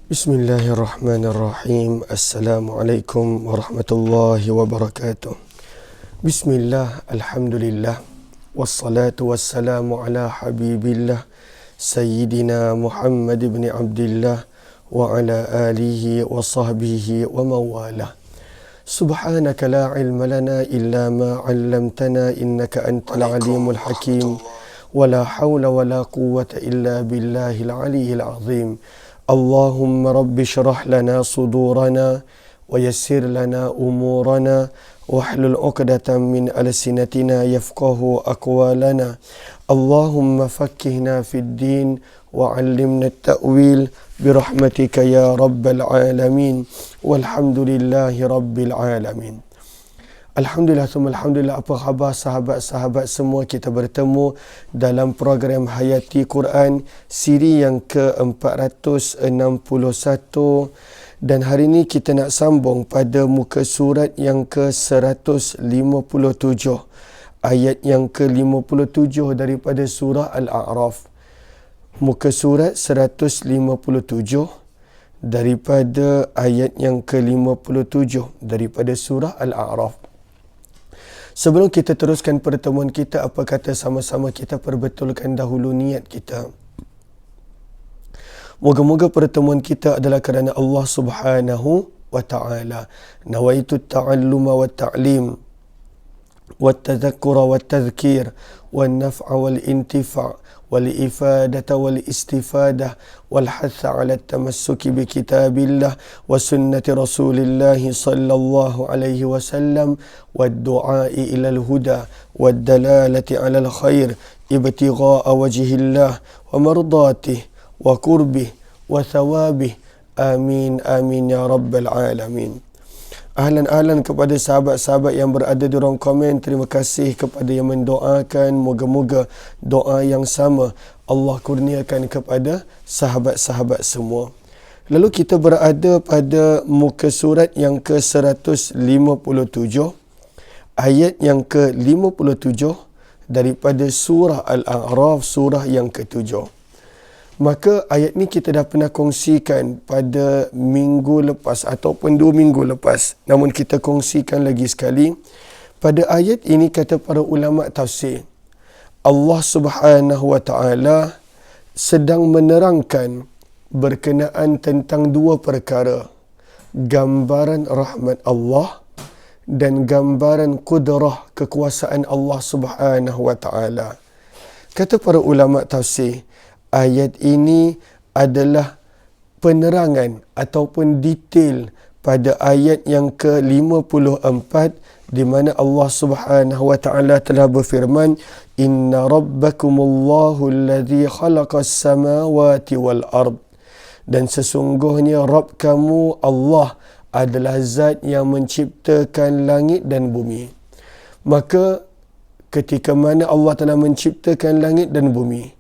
Bismillahirrahmanirrahim. Assalamualaikum warahmatullahi wabarakatuh. Bismillah, alhamdulillah, wassalatu wassalamu ala habibillah Sayyidina Muhammad ibn Abdillah wa ala alihi wa sahbihi wa mawalah. Subhanaka la ilma lana illa ma 'allamtana innaka antal alimul hakim. Wa la hawla wa la quwwata illa billahil aliyyil azim. Allahumma rabbi syrah lana sudurana wa yassir lana umurana wahlul 'uqdatam min alsinatina yafqahu aqwalana. Allahumma faqqihna fid din wa 'allimna at-ta'wil birahmatika ya rabbal alamin. Walhamdulillahi rabbil alamin. Alhamdulillah, alhamdulillah. Apa khabar sahabat-sahabat semua? Kita bertemu dalam program Hayati Quran siri yang ke-461 dan hari ini kita nak sambung pada muka surat yang ke-157, ayat yang ke-57 daripada surah Al-A'raf. Muka surat 157 daripada ayat yang ke-57 daripada surah Al-A'raf. Sebelum kita teruskan pertemuan kita, apa kata sama-sama kita perbetulkan dahulu niat kita. Moga-moga pertemuan kita adalah kerana Allah Subhanahu wa ta'ala. Nawaitu ta'alluma wa ta'lim wa tadhakkura wa tadhkir wa naf'a wal intifa' wal ifadata wal istifadah wal hatha ala tamassuki bi kitabillah wa sunnati rasulillah sallallahu alaihi wasallam wad du'ai ila al huda wad dalalati ala al khair ibtigha'a wajhillah wa mardatih wa qurbih wa thawabih. Amin amin ya rabbal alamin. Ahlan kepada sahabat-sahabat yang berada di ruang komen. Terima kasih kepada yang mendoakan. Moga-moga doa yang sama Allah kurniakan kepada sahabat-sahabat semua. Lalu kita berada pada muka surat yang ke-157, ayat yang ke-57 daripada surah Al-A'raf, surah yang ke-7. Maka ayat ni kita dah pernah kongsikan pada minggu lepas ataupun 2 minggu lepas. Namun kita kongsikan lagi sekali. Pada ayat ini kata para ulama tafsir, Allah Subhanahu wa ta'ala sedang menerangkan berkenaan tentang 2 perkara. Gambaran rahmat Allah dan gambaran kudrah kekuasaan Allah Subhanahu wa ta'ala. Kata para ulama tafsir, ayat ini adalah penerangan ataupun detail pada ayat yang ke-54 di mana Allah Subhanahu wa ta'ala telah berfirman, Inna rabbakumullahu alladhi khalaqas samawati wal ard. Dan sesungguhnya Rabb kamu Allah adalah zat yang menciptakan langit dan bumi. Maka ketika mana Allah telah menciptakan langit dan bumi,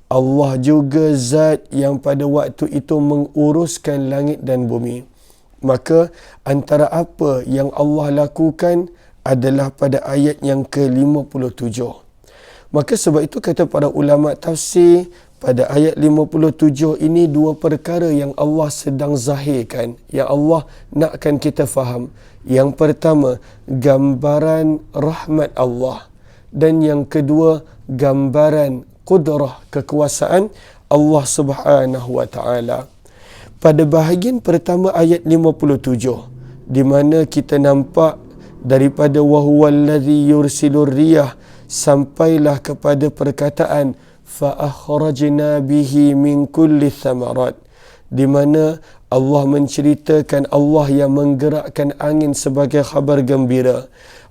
Allah juga zat yang pada waktu itu menguruskan langit dan bumi. Maka antara apa yang Allah lakukan adalah pada ayat yang ke-57. Maka sebab itu kata para ulama tafsir, pada ayat 57 ini 2 perkara yang Allah sedang zahirkan, yang Allah nakkan kita faham. Yang pertama, gambaran rahmat Allah. Dan yang kedua, gambaran kudrah kekuasaan Allah Subhanahu wa ta'ala. Pada bahagian pertama ayat 57, di mana kita nampak daripada wahuwallazi yursilur riyah sampailah kepada perkataan fa akhrajna bihi min kulli thamarat, di mana Allah menceritakan Allah yang menggerakkan angin sebagai khabar gembira.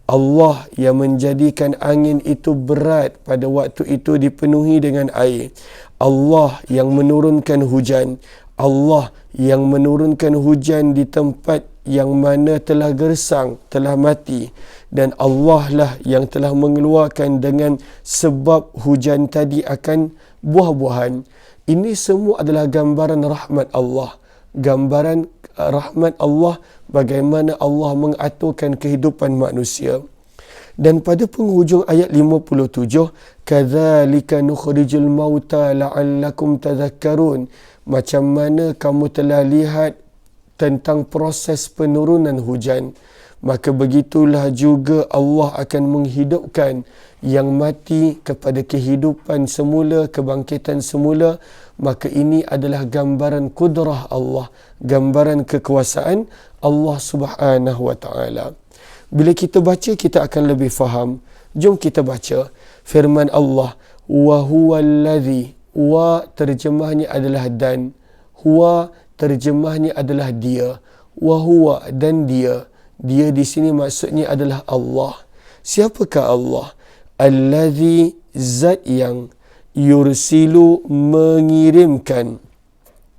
Allah yang menjadikan angin itu berat pada waktu itu dipenuhi dengan air. Allah yang menurunkan hujan. Allah yang menurunkan hujan di tempat yang mana telah gersang, telah mati. Dan Allah lah yang telah mengeluarkan dengan sebab hujan tadi akan buah-buahan. Ini semua adalah gambaran rahmat Allah. Gambaran rahmat Allah, bagaimana Allah mengaturkan kehidupan manusia. Dan pada penghujung ayat 57, kadzalika nukhrijul mauta la'allakum tadhakkarun. Macam mana kamu telah lihat tentang proses penurunan hujan, maka begitulah juga Allah akan menghidupkan yang mati kepada kehidupan semula, kebangkitan semula. Maka ini adalah gambaran kudrah Allah, gambaran kekuasaan Allah Subhanahu wa taala. Bila kita baca, kita akan lebih faham. Jom kita baca firman Allah, wa huwallazi, wa terjemahnya adalah dan, huwa terjemahnya adalah dia, wa huwa dan dia. Dia di sini maksudnya adalah Allah. Siapakah Allah? Allazi, zat yang, yursilu mengirimkan,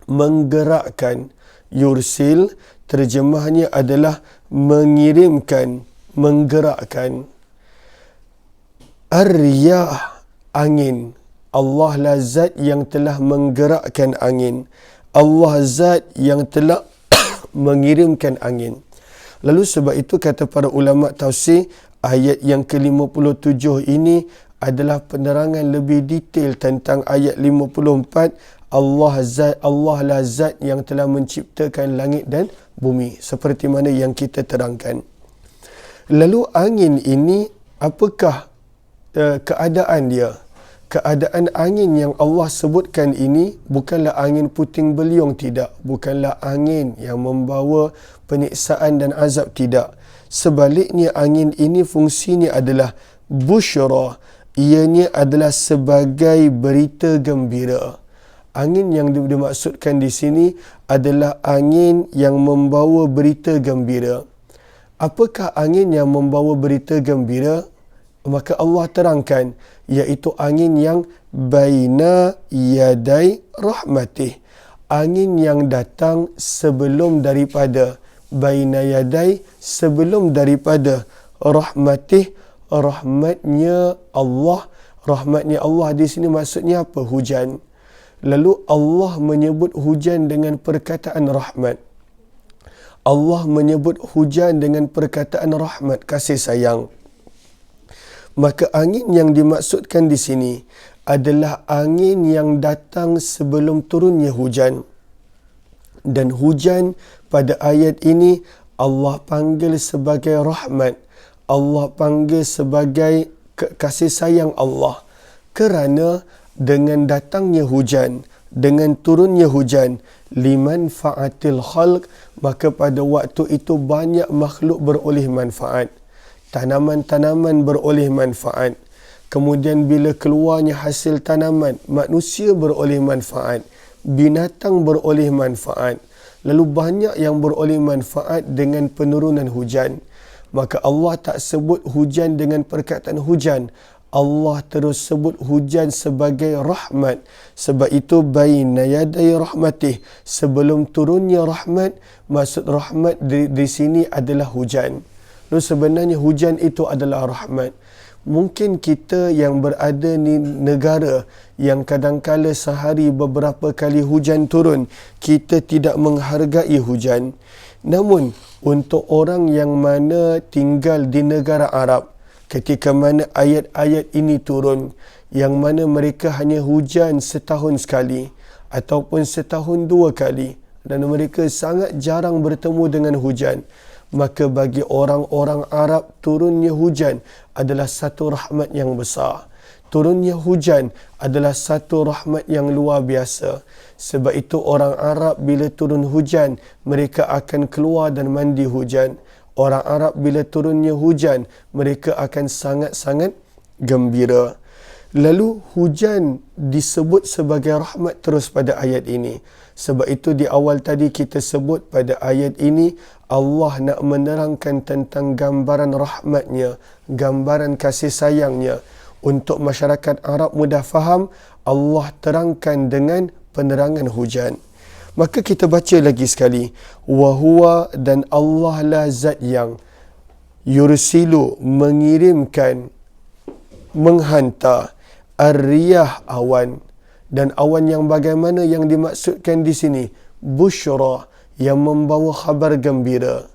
menggerakkan. Yursil terjemahnya adalah mengirimkan, menggerakkan. Ar-riyah, angin. Allah lah zat yang telah menggerakkan angin. Allah zat yang telah mengirimkan angin. Lalu sebab itu kata para ulama tafsir, ayat yang ke-57 ini adalah penerangan lebih detail tentang ayat 54. Allah lah zat yang telah menciptakan langit dan bumi, seperti mana yang kita terangkan. Lalu angin ini, apakah keadaan dia? Keadaan angin yang Allah sebutkan ini bukanlah angin puting beliung, tidak. Bukanlah angin yang membawa penyiksaan dan azab, tidak. Sebaliknya, angin ini fungsinya adalah busyra. Ianya adalah sebagai berita gembira. Angin yang dimaksudkan di sini adalah angin yang membawa berita gembira. Apakah angin yang membawa berita gembira? Maka Allah terangkan, iaitu angin yang baina yadai rahmatih. Angin yang datang sebelum daripada, baina yadai, sebelum daripada rahmatih, rahmatnya Allah. Rahmatnya Allah di sini maksudnya apa? Hujan. Lalu Allah menyebut hujan dengan perkataan rahmat. Allah menyebut hujan dengan perkataan rahmat, kasih sayang. Maka angin yang dimaksudkan di sini adalah angin yang datang sebelum turunnya hujan. Dan hujan pada ayat ini Allah panggil sebagai rahmat. Allah panggil sebagai kasih sayang Allah. Kerana dengan datangnya hujan, dengan turunnya hujan, limanfa'atil khalq, maka pada waktu itu banyak makhluk beroleh manfaat. Tanaman-tanaman beroleh manfaat. Kemudian bila keluarnya hasil tanaman, manusia beroleh manfaat. Binatang beroleh manfaat. Lalu banyak yang beroleh manfaat dengan penurunan hujan. Maka Allah tak sebut hujan dengan perkataan hujan. Allah terus sebut hujan sebagai rahmat. Sebab itu baina yaday rahmatih, sebelum turunnya rahmat. Maksud rahmat di sini adalah hujan. Lalu sebenarnya hujan itu adalah rahmat. Mungkin kita yang berada di negara yang kadangkala sehari beberapa kali hujan turun, kita tidak menghargai hujan. Namun untuk orang yang mana tinggal di negara Arab, ketika mana ayat-ayat ini turun, yang mana mereka hanya hujan setahun sekali ataupun setahun dua kali, dan mereka sangat jarang bertemu dengan hujan, maka bagi orang-orang Arab, turunnya hujan adalah satu rahmat yang besar. Turunnya hujan adalah satu rahmat yang luar biasa. Sebab itu orang Arab bila turun hujan, mereka akan keluar dan mandi hujan. Orang Arab bila turunnya hujan, mereka akan sangat-sangat gembira. Lalu hujan disebut sebagai rahmat terus pada ayat ini. Sebab itu di awal tadi kita sebut pada ayat ini Allah nak menerangkan tentang gambaran rahmatnya, gambaran kasih sayangnya. Untuk masyarakat Arab mudah faham, Allah terangkan dengan penerangan hujan. Maka kita baca lagi sekali. Wahuwa, dan Allah lah zat yang, yursilu mengirimkan, menghantar, ar-riyah awan. Dan awan yang bagaimana yang dimaksudkan di sini? Busyra, yang membawa khabar gembira.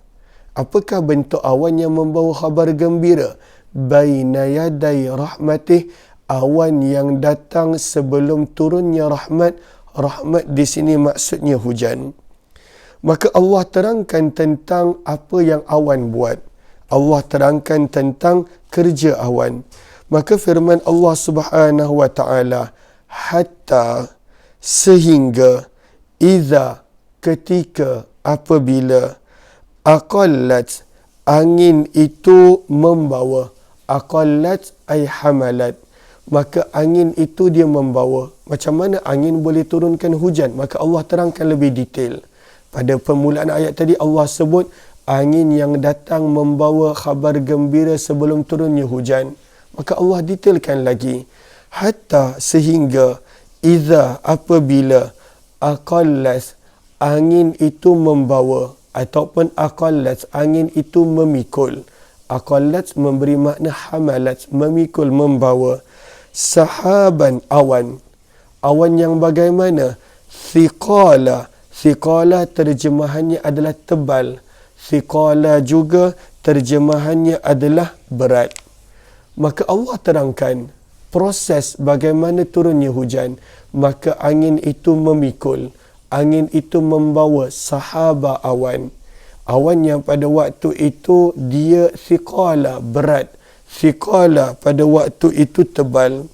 Apakah bentuk awan yang membawa khabar gembira? baina yaday rahmatih, awan yang datang sebelum turunnya rahmat. Rahmat di sini maksudnya hujan. Maka Allah terangkan tentang apa yang awan buat. Allah terangkan tentang kerja awan. Maka firman Allah Subhanahu wa taala, hatta, sehingga, iza, ketika, apabila, aqallat, angin itu membawa. Aqallat ay hamalat. Maka angin itu dia membawa. Macam mana angin boleh turunkan hujan? Maka Allah terangkan lebih detail. Pada permulaan ayat tadi Allah sebut angin yang datang membawa khabar gembira sebelum turunnya hujan. Maka Allah detailkan lagi. Hatta, sehingga, iza, apabila, aqallat, angin itu membawa, ataupun aqallat, angin itu memikul. Aqallat memberi makna hamalat, memikul, membawa. Sahaban, awan. Awan yang bagaimana? Thiqala. Thiqala terjemahannya adalah tebal. Thiqala juga terjemahannya adalah berat. Maka Allah terangkan proses bagaimana turunnya hujan. Maka angin itu memikul. Angin itu membawa sahaba, awan. Awan yang pada waktu itu dia thiqala, berat. Thiqala pada waktu itu tebal.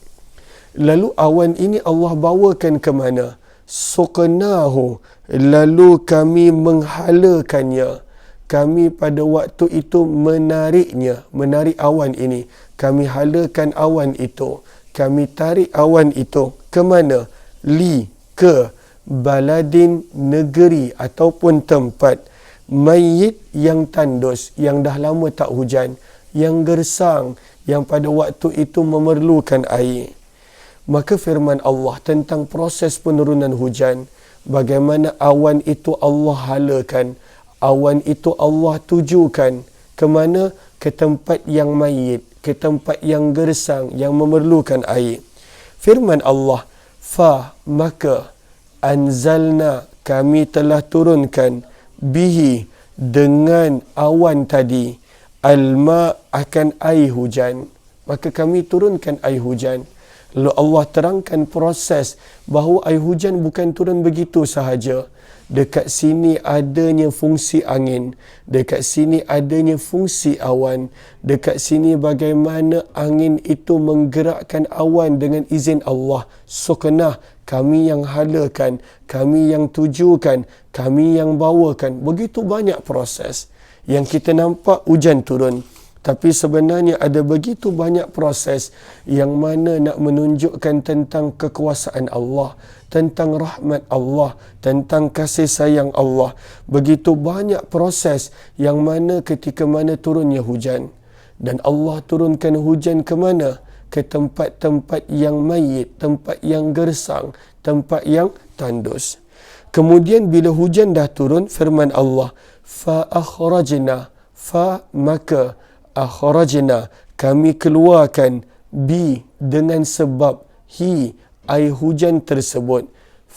Lalu awan ini Allah bawakan ke mana? Suqnahu, lalu kami menghalakannya. Kami pada waktu itu menariknya, menarik awan ini. Kami halakan awan itu. Kami tarik awan itu ke mana? Ke baladin, negeri ataupun tempat. Mayyit, yang tandus, yang dah lama tak hujan. Yang gersang, yang pada waktu itu memerlukan air. Maka firman Allah tentang proses penurunan hujan. Bagaimana awan itu Allah halakan. Awan itu Allah tujukan ke mana? Ke tempat yang mayit, ke tempat yang gersang, yang memerlukan air. Firman Allah, maka anzalna, kami telah turunkan, bihi, dengan awan tadi, alma, akan air hujan. Maka kami turunkan air hujan. Lalu Allah terangkan proses bahawa air hujan bukan turun begitu sahaja. Dekat sini adanya fungsi angin. Dekat sini adanya fungsi awan. Dekat sini bagaimana angin itu menggerakkan awan dengan izin Allah. Suqnah, kami yang halakan, kami yang tujukan, kami yang bawakan. Begitu banyak proses. Yang kita nampak hujan turun. Tapi sebenarnya ada begitu banyak proses yang mana nak menunjukkan tentang kekuasaan Allah, tentang rahmat Allah, tentang kasih sayang Allah. Begitu banyak proses yang mana ketika mana turunnya hujan. Dan Allah turunkan hujan ke mana? Ke tempat-tempat yang mayit, tempat yang gersang, tempat yang tandus. Kemudian bila hujan dah turun, firman Allah, akhrajna, maka akhrajna, kami keluarkan, dengan sebab, air hujan tersebut.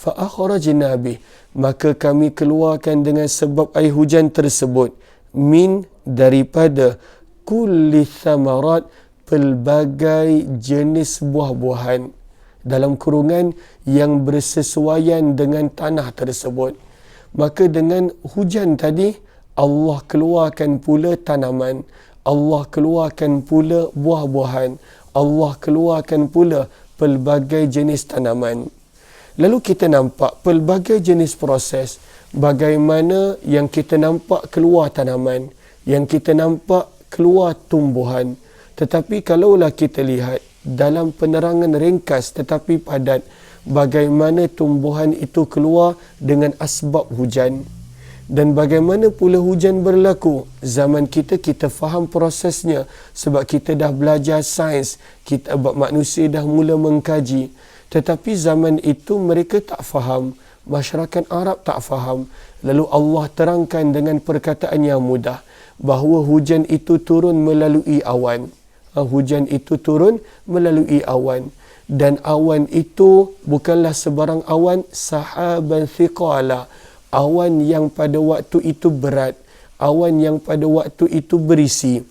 Akhrajna bih, maka kami keluarkan dengan sebab air hujan tersebut, min, daripada, kulli thamarat, pelbagai jenis buah-buahan, dalam kurungan yang bersesuaian dengan tanah tersebut. Maka dengan hujan tadi, Allah keluarkan pula tanaman, Allah keluarkan pula buah-buahan, Allah keluarkan pula pelbagai jenis tanaman. Lalu kita nampak pelbagai jenis proses, bagaimana yang kita nampak keluar tanaman, yang kita nampak keluar tumbuhan. Tetapi kalaulah kita lihat dalam penerangan ringkas tetapi padat, bagaimana tumbuhan itu keluar dengan asbab hujan. Dan bagaimana pula hujan berlaku? Zaman kita faham prosesnya sebab kita dah belajar sains, manusia dah mula mengkaji. Tetapi zaman itu mereka tak faham, masyarakat Arab tak faham. Lalu Allah terangkan dengan perkataan yang mudah bahawa hujan itu turun melalui awan. Hujan itu turun melalui awan. Dan awan itu bukanlah sebarang awan, sahaban thiqala. Awan yang pada waktu itu berat, awan yang pada waktu itu berisi.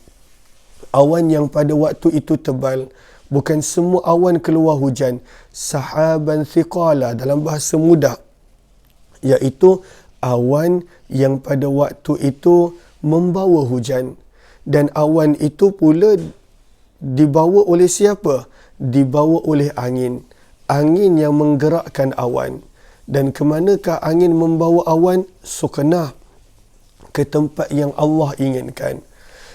Awan yang pada waktu itu tebal. Bukan semua awan keluar hujan. Sahaban thiqala dalam bahasa mudah, iaitu awan yang pada waktu itu membawa hujan. Dan awan itu pula dibawa oleh siapa? Dibawa oleh angin. Angin yang menggerakkan awan. Dan ke manakah angin membawa awan? Sukanah ke tempat yang Allah inginkan.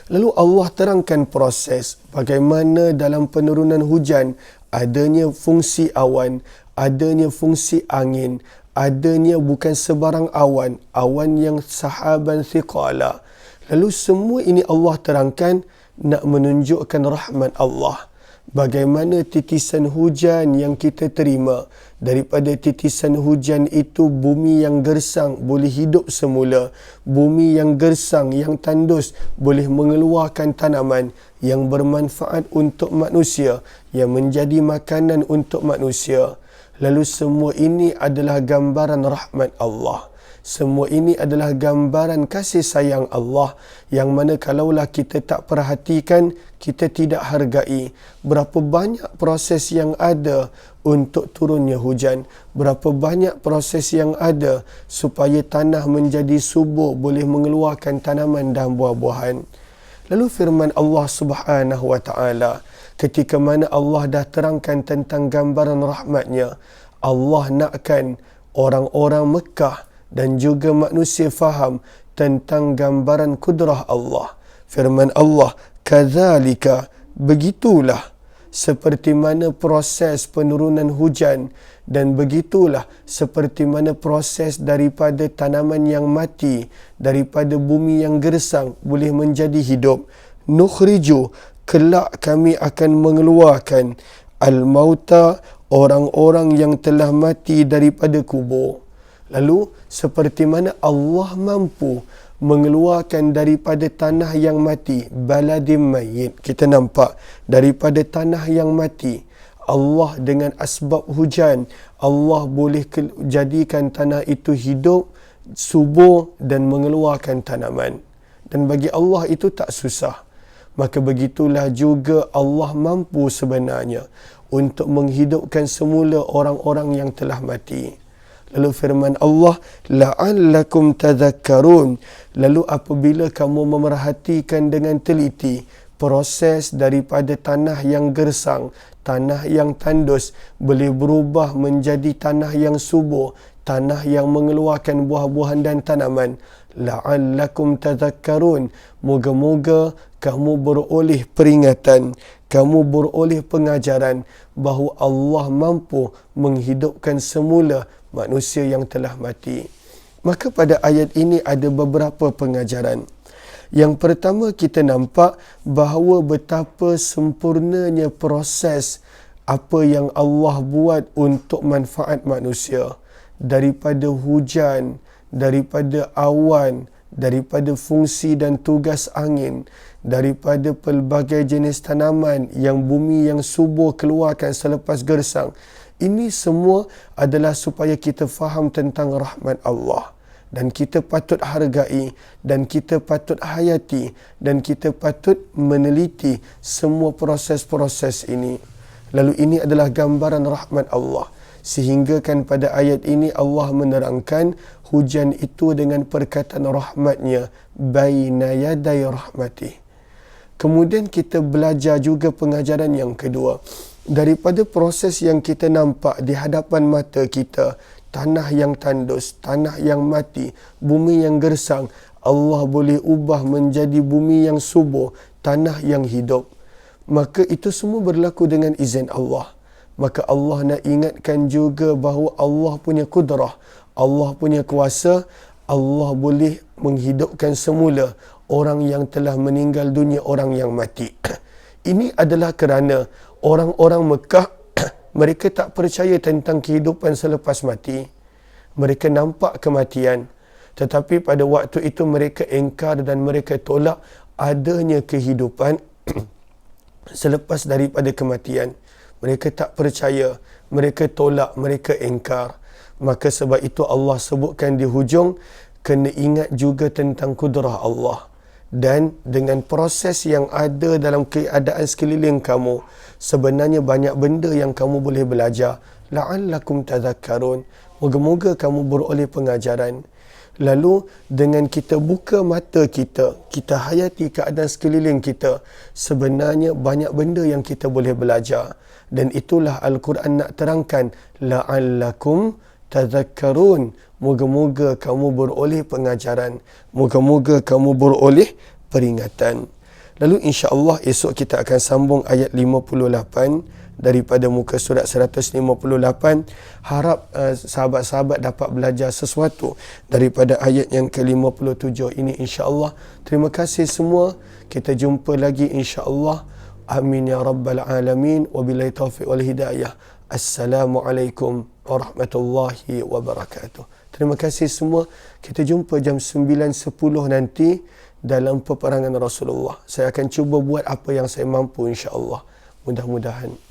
Lalu Allah terangkan proses bagaimana dalam penurunan hujan adanya fungsi awan, adanya fungsi angin, adanya bukan sebarang awan, awan yang sahaban thiqala. Lalu semua ini Allah terangkan nak menunjukkan rahmat Allah. Bagaimana titisan hujan yang kita terima. Daripada titisan hujan itu bumi yang gersang boleh hidup semula. Bumi yang gersang, yang tandus boleh mengeluarkan tanaman yang bermanfaat untuk manusia, yang menjadi makanan untuk manusia. Lalu semua ini adalah gambaran rahmat Allah. Semua ini adalah gambaran kasih sayang Allah yang mana kalaulah kita tak perhatikan, kita tidak hargai berapa banyak proses yang ada untuk turunnya hujan, berapa banyak proses yang ada supaya tanah menjadi subur, boleh mengeluarkan tanaman dan buah-buahan. Lalu firman Allah Subhanahu wa taala, ketika mana Allah dah terangkan tentang gambaran rahmatnya, Allah nakkan orang-orang Mekah dan juga manusia faham tentang gambaran kudrah Allah. Firman Allah, kadzalika, begitulah seperti mana proses penurunan hujan, dan begitulah seperti mana proses daripada tanaman yang mati, daripada bumi yang gersang boleh menjadi hidup. Nukhriju, kelak kami akan mengeluarkan al-mauta, orang-orang yang telah mati daripada kubur. Lalu seperti mana Allah mampu mengeluarkan daripada tanah yang mati, baladim mayyit. Kita nampak daripada tanah yang mati, Allah dengan asbab hujan, Allah boleh jadikan tanah itu hidup, subur dan mengeluarkan tanaman. Dan bagi Allah itu tak susah. Maka begitulah juga Allah mampu sebenarnya untuk menghidupkan semula orang-orang yang telah mati. Lalu firman Allah, la'allakum tadhakkarun. Lalu apabila kamu memerhatikan dengan teliti proses daripada tanah yang gersang, tanah yang tandus boleh berubah menjadi tanah yang subur, tanah yang mengeluarkan buah-buahan dan tanaman. La'allakum tadhakkarun. Moga-moga kamu beroleh peringatan, kamu beroleh pengajaran bahawa Allah mampu menghidupkan semula manusia yang telah mati. Maka pada ayat ini ada beberapa pengajaran. Yang pertama, kita nampak bahawa betapa sempurnanya proses apa yang Allah buat untuk manfaat manusia. Daripada hujan, daripada awan, daripada fungsi dan tugas angin, daripada pelbagai jenis tanaman yang bumi yang subur keluarkan selepas gersang. Ini semua adalah supaya kita faham tentang rahmat Allah. Dan kita patut hargai, dan kita patut hayati, dan kita patut meneliti semua proses-proses ini. Lalu ini adalah gambaran rahmat Allah. Sehingga kan pada ayat ini Allah menerangkan hujan itu dengan perkataan rahmatnya, baina yaday rahmatih. Kemudian kita belajar juga pengajaran yang kedua. Daripada proses yang kita nampak di hadapan mata kita, tanah yang tandus, tanah yang mati, bumi yang gersang, Allah boleh ubah menjadi bumi yang subur, tanah yang hidup. Maka itu semua berlaku dengan izin Allah. Maka Allah nak ingatkan juga bahawa Allah punya kudrah, Allah punya kuasa, Allah boleh menghidupkan semula orang yang telah meninggal dunia, orang yang mati. Ini adalah kerana orang-orang Mekah, mereka tak percaya tentang kehidupan selepas mati. Mereka nampak kematian. Tetapi pada waktu itu mereka engkar dan mereka tolak adanya kehidupan selepas daripada kematian. Mereka tak percaya, mereka tolak, mereka engkar. Maka sebab itu Allah sebutkan di hujung, kena ingat juga tentang kudrah Allah. dan dengan proses yang ada dalam keadaan sekeliling kamu, sebenarnya banyak benda yang kamu boleh belajar. La'allakum tadhakkarun. Moga-moga kamu beroleh pengajaran. Lalu dengan kita buka mata kita, kita hayati keadaan sekeliling kita, sebenarnya banyak benda yang kita boleh belajar. Dan itulah Al-Quran nak terangkan, la'allakum tadhakkarun. Moga-moga kamu beroleh pengajaran. Moga-moga kamu beroleh peringatan. Lalu insya-Allah esok kita akan sambung ayat 58 daripada muka surat 158. Harap sahabat-sahabat dapat belajar sesuatu daripada ayat yang ke-57 ini insya-Allah. Terima kasih semua. Kita jumpa lagi insya-Allah. Amin ya rabbal alamin. Wabillahi taufiq wal hidayah. Assalamualaikum warahmatullahi wabarakatuh. Terima kasih semua. Kita jumpa jam 9.10 nanti dalam peperangan Rasulullah. Saya akan cuba buat apa yang saya mampu insya-Allah. Mudah-mudahan